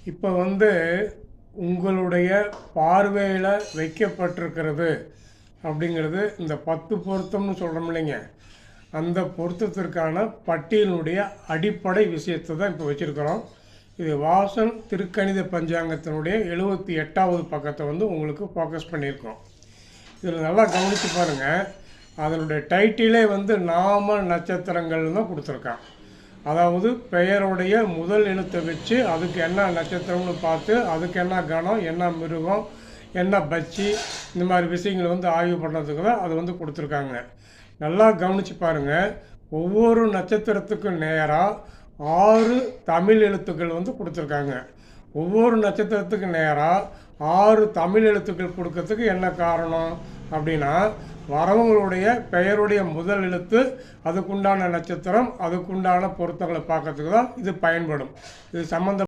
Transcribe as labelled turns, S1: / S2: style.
S1: இப்போ வந்து உங்களுடைய பார்வையில் வைக்கப்பட்டிருக்கிறது அப்படிங்கிறது இந்த 10 பொருத்தம்னு சொல்கிறோம் இல்லைங்க, அந்த பொருத்தத்திற்கான பட்டியலுடைய அடிப்படை விஷயத்தை தான் இப்போ வச்சுருக்கிறோம். இது வாசன் திருக்கணித பஞ்சாங்கத்தினுடைய 78வது பக்கத்தை வந்து உங்களுக்கு ஃபோக்கஸ் பண்ணியிருக்கோம். இதில் நல்லா கவனித்து பாருங்கள், அதனுடைய டைட்டிலே வந்து நாம நட்சத்திரங்கள் தான் கொடுத்துருக்கான். அதாவது பெயருடைய முதல் எழுத்தை வச்சு அதுக்கு என்ன நட்சத்திரம்னு பார்த்து அதுக்கு என்ன கணம், என்ன மிருகம், என்ன பட்சி, இந்த மாதிரி விஷயங்களை வந்து ஆய்வு பண்ணுறதுக்கு தான் அது வந்து கொடுத்துருக்காங்க. நல்லா கவனித்து பாருங்கள், ஒவ்வொரு நட்சத்திரத்துக்கும் நேராக 6 தமிழ் எழுத்துக்கள் வந்து கொடுத்துருக்காங்க. ஒவ்வொரு நட்சத்திரத்துக்கு நேராக 6 தமிழ் எழுத்துக்கள் கொடுக்கறதுக்கு என்ன காரணம் அப்படின்னா, வரவங்களுடைய பெயருடைய முதல் எழுத்து, அதுக்குண்டான நட்சத்திரம், அதுக்குண்டான பொருத்தங்களை பார்க்கறதுக்கு தான் இது பயன்படும். இது சம்மந்த